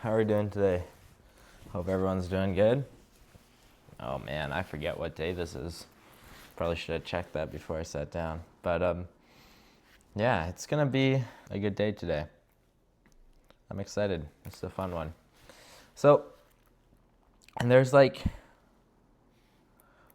How are we doing today? Hope everyone's doing good. Oh man, I forget what day this is. Probably should have checked that before I sat down. But yeah, it's gonna be a good day today. I'm excited. It's a fun one. So, and there's like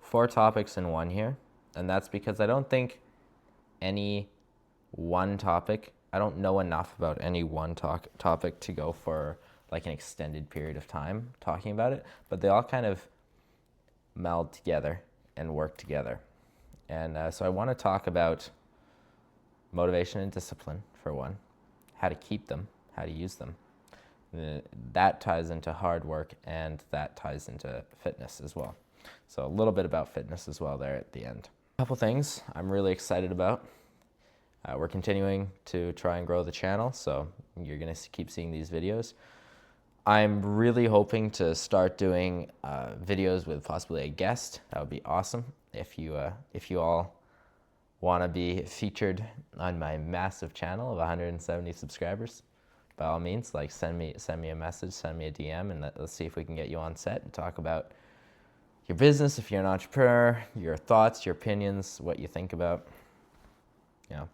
4 topics in one here, and that's because I don't think any one topic, I don't know enough about any one topic to go for like an extended period of time talking about it, but they all kind of meld together and work together. And so I want to talk about motivation and discipline for one, how to keep them, how to use them. That ties into hard work, and that ties into fitness as well. So a little bit about fitness as well there at the end. A couple things I'm really excited about. We're continuing to try and grow the channel, so you're going to keep seeing these videos. I'm really hoping to start doing videos with possibly a guest. That would be awesome. If you all want to be featured on my massive channel of 170 subscribers, by all means, like send me a message, send me a DM, and let's see if we can get you on set and talk about your business. If you're an entrepreneur, your thoughts, your opinions, what you think about. Yeah.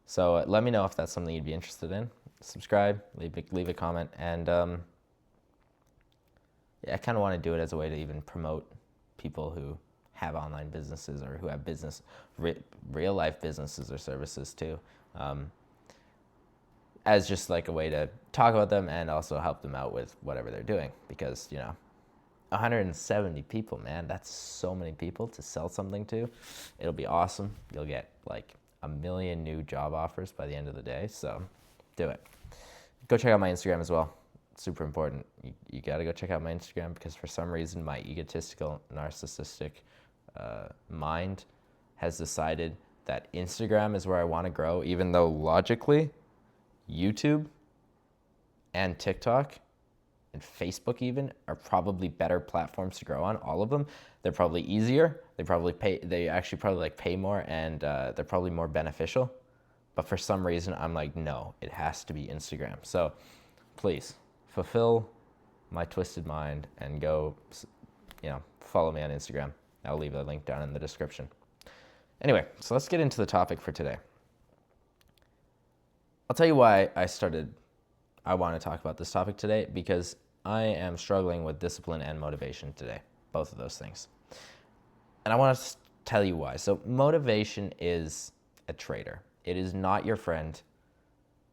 So let me know if that's something you'd be interested in. Subscribe, leave a comment, and yeah, I kind of want to do it as a way to even promote people who have online businesses or who have real life businesses or services too, as just like a way to talk about them and also help them out with whatever they're doing. Because 170 people, man, that's so many people to sell something to. It'll be awesome. You'll get like 1 million new job offers by the end of the day. So do it. Go check out my Instagram as well. It's super important. You got to go check out my Instagram, because for some reason my egotistical, narcissistic mind has decided that Instagram is where I want to grow, even though logically YouTube and TikTok and Facebook even are probably better platforms to grow on. All of them. They're probably easier. They actually probably like pay more, and they're probably more beneficial. But for some reason, I'm like, no, it has to be Instagram. So please fulfill my twisted mind and go, follow me on Instagram. I'll leave a link down in the description. Anyway, so let's get into the topic for today. I'll tell you why I want to talk about this topic today, because I am struggling with discipline and motivation today, both of those things. And I want to tell you why. So motivation is a traitor. It is not your friend.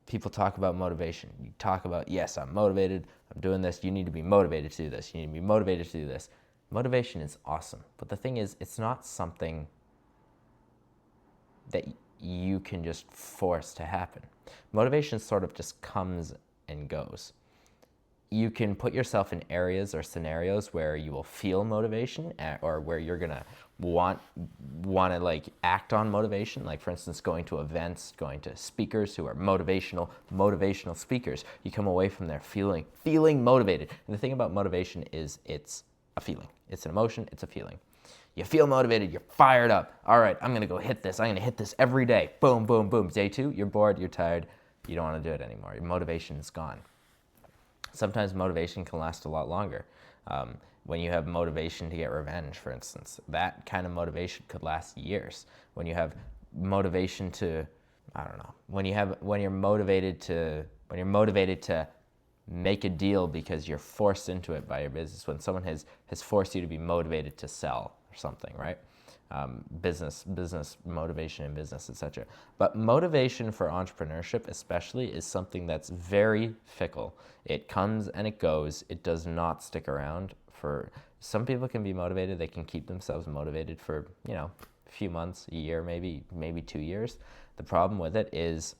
People talk about motivation. You talk about, yes, I'm motivated, I'm doing this. You need to be motivated to do this. You need to be motivated to do this. Motivation is awesome. But the thing is, it's not something that you can just force to happen. Motivation sort of just comes and goes. You can put yourself in areas or scenarios where you will feel motivation, or where you're gonna want to like act on motivation. Like for instance, going to events, going to speakers who are motivational speakers. You come away from there feeling motivated. And the thing about motivation is it's a feeling. It's an emotion. It's a feeling. You feel motivated. You're fired up. All right, I'm gonna go hit this. I'm gonna hit this every day. Boom, boom, boom. Day 2, you're bored. You're tired. You don't want to do it anymore. Your motivation is gone. Sometimes motivation can last a lot longer. When you have motivation to get revenge, for instance, that kind of motivation could last years. When you have motivation to, I don't know, when you're motivated to make a deal because you're forced into it by your business, when someone has forced you to be motivated to sell or something, right? Business motivation in business, etc. But motivation for entrepreneurship especially is something that's very fickle. It comes and it goes. It does not stick around. For some people can be motivated. They can keep themselves motivated for a few months, a year, maybe 2 years. The problem with it is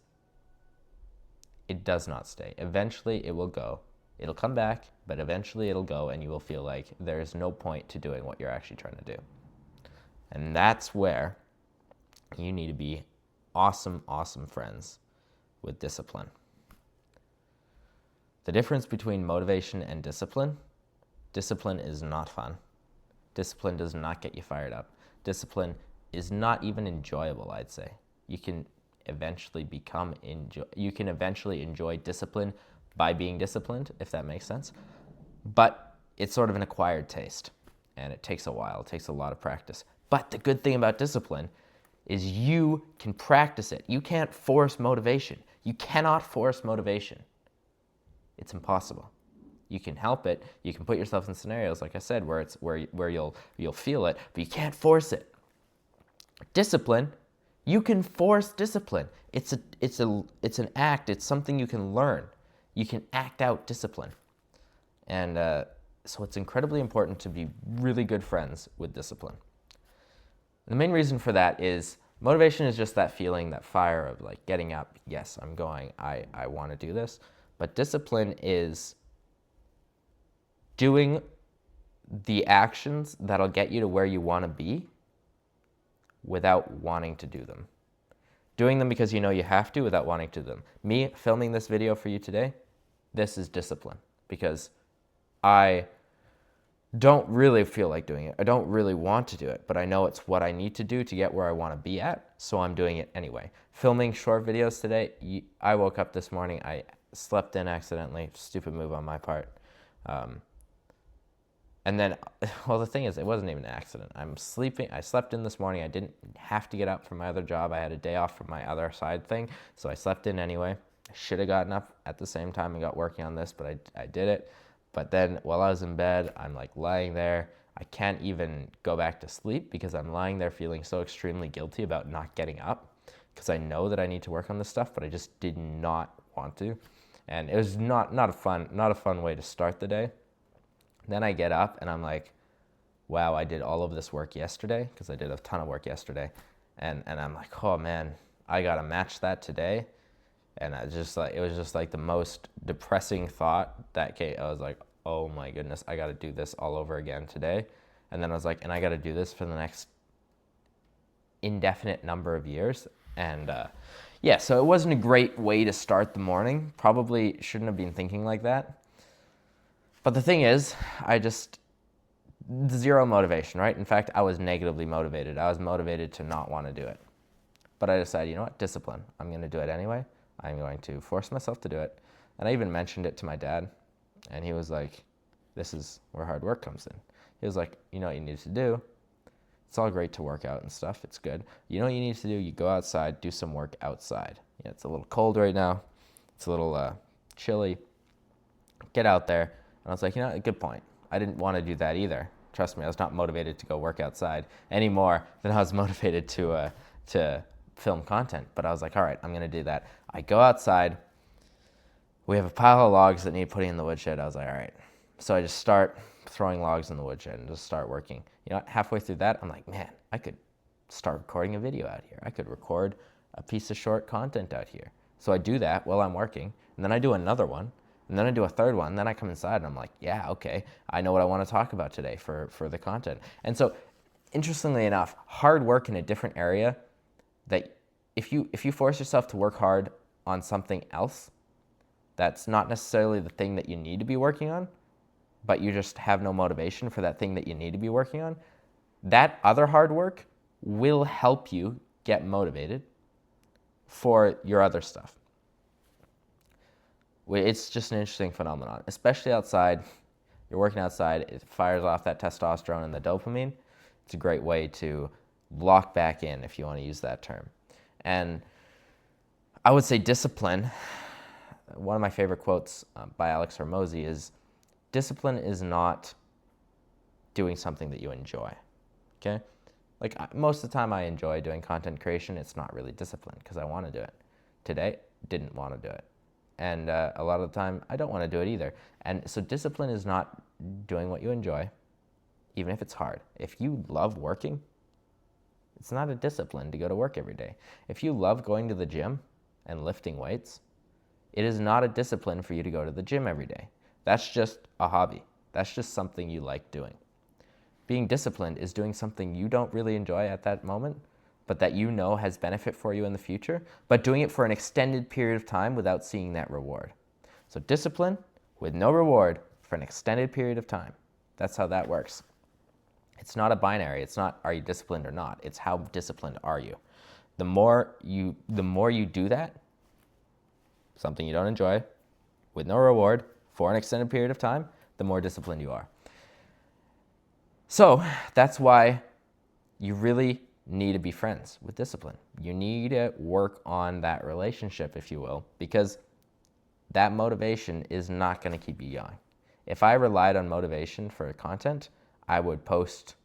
it does not stay. Eventually it will go. It'll come back, but eventually it'll go, and you will feel like there's no point to doing what you're actually trying to do. And that's where you need to be awesome friends with discipline. The difference between motivation and discipline is not fun. Discipline does not get you fired up. Discipline is not even enjoyable, I'd say. You can eventually enjoy discipline, by being disciplined, if that makes sense. But it's sort of an acquired taste, and it takes a while. It takes a lot of practice. But the good thing about discipline is you can practice it. You can't force motivation. You cannot force motivation. It's impossible. You can help it. You can put yourself in scenarios, like I said, where you'll feel it, but you can't force it. Discipline, you can force discipline. It's an act. It's something you can learn. You can act out discipline. And so it's incredibly important to be really good friends with discipline. The main reason for that is motivation is just that feeling, that fire of like getting up. Yes, I'm going. I want to do this. But discipline is doing the actions that'll get you to where you want to be without wanting to do them. Doing them because you know you have to without wanting to do them. Me filming this video for you today, this is discipline because I don't really feel like doing it. I don't really want to do it, but I know it's what I need to do to get where I want to be at, so I'm doing it anyway. Filming short videos today, I woke up this morning, I slept in accidentally, stupid move on my part. And then, well, the thing is, it wasn't even an accident. I'm sleeping. I slept in this morning. I didn't have to get up from my other job. I had a day off from my other side thing, so I slept in anyway. I should have gotten up at the same time and got working on this, but I did it. But then while I was in bed, I'm like lying there. I can't even go back to sleep because I'm lying there feeling so extremely guilty about not getting up because I know that I need to work on this stuff, but I just did not want to. And it was not a fun way to start the day. Then I get up and I'm like, wow, I did all of this work yesterday because I did a ton of work yesterday. And I'm like, oh man, I got to match that today. And it was just like the most depressing thought that came. I was like, oh my goodness, I got to do this all over again today. And then I was like, and I got to do this for the next indefinite number of years. And yeah, so it wasn't a great way to start the morning. Probably shouldn't have been thinking like that. But the thing is, zero motivation, right? In fact, I was negatively motivated. I was motivated to not want to do it. But I decided, you know what, discipline. I'm going to do it anyway. I'm going to force myself to do it. And I even mentioned it to my dad. And he was like, this is where hard work comes in. He was like, you know what you need to do? It's all great to work out and stuff. It's good. You know what you need to do? You go outside, do some work outside. Yeah, it's a little cold right now. It's a little chilly. Get out there. And I was like, you know, good point. I didn't want to do that either. Trust me, I was not motivated to go work outside any more than I was motivated to film content. But I was like, all right, I'm going to do that. I go outside. We have a pile of logs that need putting in the woodshed. I was like, all right. So I just start throwing logs in the woodshed and just start working. You know what? Halfway through that, I'm like, man, I could start recording a video out here. I could record a piece of short content out here. So I do that while I'm working. And then I do another one. And then I do a third one, then I come inside and I'm like, yeah, okay, I know what I want to talk about today for the content. And so, interestingly enough, hard work in a different area, that if you force yourself to work hard on something else, that's not necessarily the thing that you need to be working on, but you just have no motivation for that thing that you need to be working on, that other hard work will help you get motivated for your other stuff. It's just an interesting phenomenon, especially outside. You're working outside, it fires off that testosterone and the dopamine. It's a great way to lock back in, if you want to use that term. And I would say discipline, one of my favorite quotes by Alex Hormozi is, discipline is not doing something that you enjoy, okay? Like most of the time I enjoy doing content creation, it's not really discipline because I want to do it. Today, didn't want to do it. And a lot of the time, I don't want to do it either. And so discipline is not doing what you enjoy, even if it's hard. If you love working, it's not a discipline to go to work every day. If you love going to the gym and lifting weights, it is not a discipline for you to go to the gym every day. That's just a hobby. That's just something you like doing. Being disciplined is doing something you don't really enjoy at that moment, but that you know has benefit for you in the future, but doing it for an extended period of time without seeing that reward. So discipline with no reward for an extended period of time. That's how that works. It's not a binary. It's not, are you disciplined or not? It's how disciplined are you? The more you do that, something you don't enjoy, with no reward for an extended period of time, the more disciplined you are. So that's why you really need to be friends with discipline. You need to work on that relationship, if you will, because that motivation is not going to keep you going. If I relied on motivation for content, I would post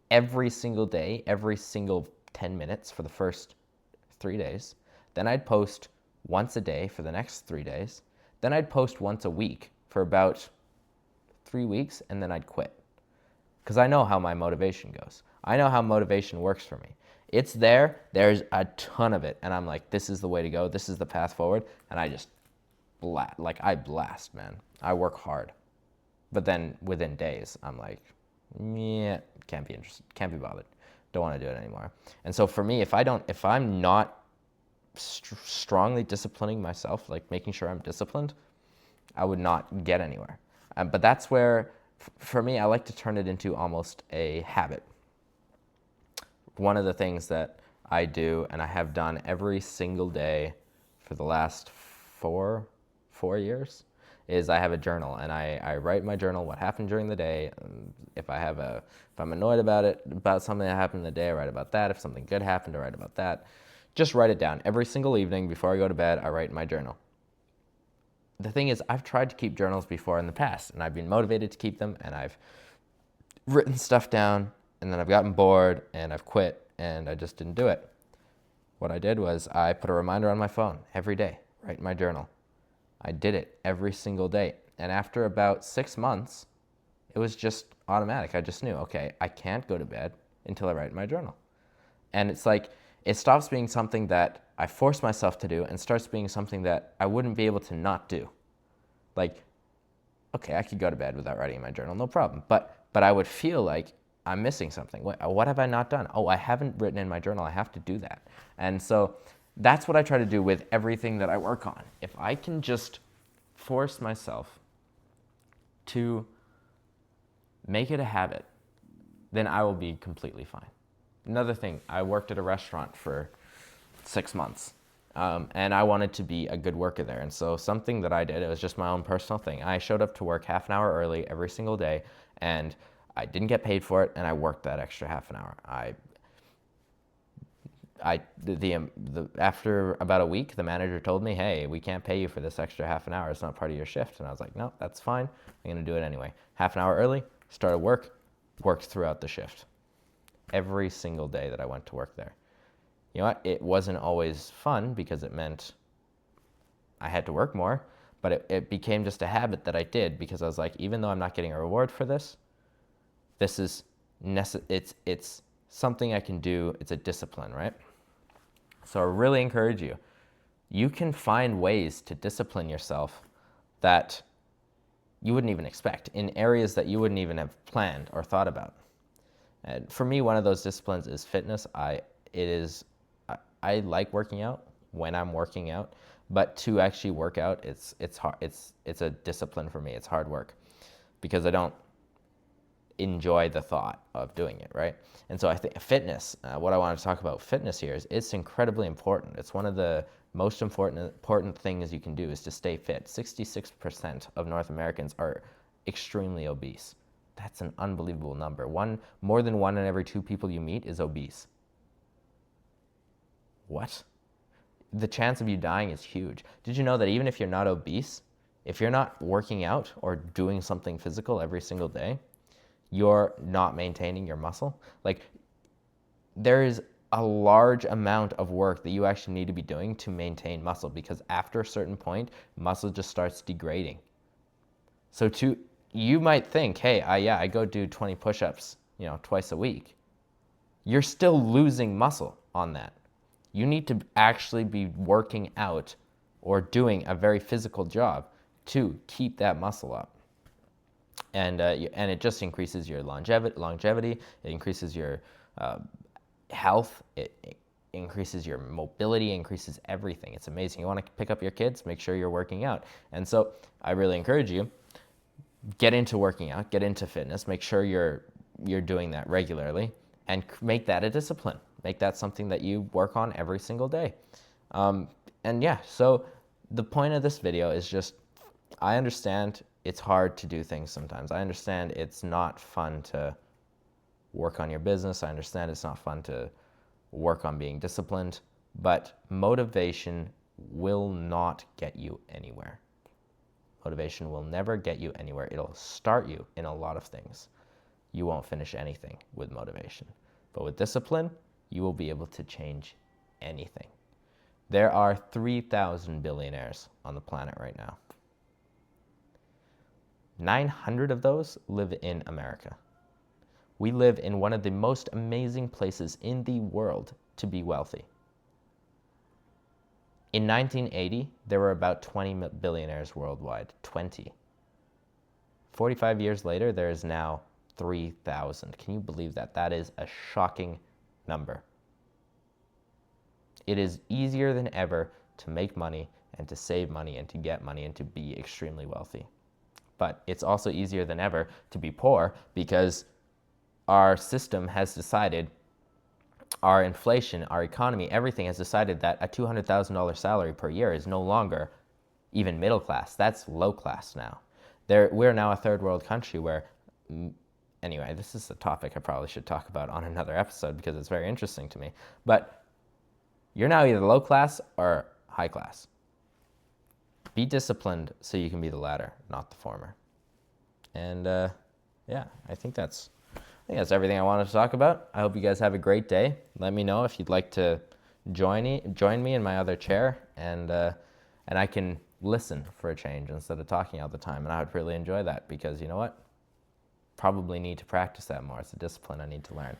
every single day, every single 10 minutes for the first 3 days. Then I'd post once a day for the next 3 days. Then I'd post once a week for about 3 weeks, and then I'd quit. Because I know how my motivation goes. I know how motivation works for me. It's there, there's a ton of it, and I'm like, this is the way to go, this is the path forward, and I just blast, man. I work hard. But then within days, I'm like, yeah, can't be interested, can't be bothered, don't want to do it anymore. And so for me, if I'm not strongly disciplining myself, like making sure I'm disciplined, I would not get anywhere. But that's where, for me, I like to turn it into almost a habit. One of the things that I do, and I have done every single day for the last four years, is I have a journal, and I write in my journal what happened during the day. If I'm annoyed about something that happened in the day, I write about that. If something good happened, I write about that. Just write it down. Every single evening before I go to bed, I write in my journal. The thing is, I've tried to keep journals before in the past, and I've been motivated to keep them, and I've written stuff down, and then I've gotten bored, and I've quit, and I just didn't do it. What I did was I put a reminder on my phone every day, write in my journal. I did it every single day, and after about 6 months, it was just automatic. I just knew, okay, I can't go to bed until I write in my journal. And it's like, it stops being something that I force myself to do and starts being something that I wouldn't be able to not do. Like, okay, I could go to bed without writing in my journal, no problem. But I would feel like I'm missing something. What have I not done? Oh, I haven't written in my journal. I have to do that. And so that's what I try to do with everything that I work on. If I can just force myself to make it a habit, then I will be completely fine. Another thing, I worked at a restaurant for 6 months, and I wanted to be a good worker there. And so something that I did, it was just my own personal thing. I showed up to work half an hour early every single day, and I didn't get paid for it, and I worked that extra half an hour. After about a week, the manager told me, hey, we can't pay you for this extra half an hour. It's not part of your shift. And I was like, no, that's fine. I'm going to do it anyway. Half an hour early, started worked throughout the shift. Every single day that I went to work there. You know what? It wasn't always fun because it meant I had to work more, but it became just a habit that I did because I was like, even though I'm not getting a reward for this, it's something I can do. It's a discipline, right? So I really encourage you. You can find ways to discipline yourself that you wouldn't even expect in areas that you wouldn't even have planned or thought about. And for me, one of those disciplines is fitness. I like working out when I'm working out, but to actually work out, it's hard. It's a discipline for me. It's hard work because I don't enjoy the thought of doing it, right? And so I think fitness, what I want to talk about fitness here is it's incredibly important. It's one of the most important things you can do is to stay fit. 66% of North Americans are extremely obese. That's an unbelievable number. More than 1 in every 2 people you meet is obese. What? The chance of you dying is huge. Did you know that even if you're not obese, if you're not working out or doing something physical every single day, you're not maintaining your muscle? Like, there is a large amount of work that you actually need to be doing to maintain muscle because after a certain point, muscle just starts degrading. So you might think, hey, I go do 20 push-ups, twice a week. You're still losing muscle on that. You need to actually be working out or doing a very physical job to keep that muscle up. And it just increases your longevity. It increases your health. It increases your mobility, increases everything. It's amazing. You want to pick up your kids, make sure you're working out. And so I really encourage you, get into working out, get into fitness, make sure you're doing that regularly, and make that a discipline. Make that something that you work on every single day. So the point of this video is just, I understand it's hard to do things sometimes. I understand it's not fun to work on your business. I understand it's not fun to work on being disciplined, but motivation will not get you anywhere. Motivation will never get you anywhere. It'll start you in a lot of things. You won't finish anything with motivation. But with discipline, you will be able to change anything. There are 3,000 billionaires on the planet right now. 900 of those live in America. We live in one of the most amazing places in the world to be wealthy. In 1980, there were about 20 billionaires worldwide. 20. 45 years later, there is now 3,000. Can you believe that? That is a shocking number. It is easier than ever to make money and to save money and to get money and to be extremely wealthy. But it's also easier than ever to be poor because our system has decided, our inflation, our economy, everything has decided that a $200,000 salary per year is no longer even middle class. That's low class now. We're now a third world country where, anyway, this is a topic I probably should talk about on another episode because it's very interesting to me. But you're now either low class or high class. Be disciplined so you can be the latter, not the former. And yeah, I think that's everything I wanted to talk about. I hope you guys have a great day. Let me know if you'd like to join me in my other chair, and I can listen for a change instead of talking all the time. And I would really enjoy that because you know what? Probably need to practice that more. It's a discipline I need to learn.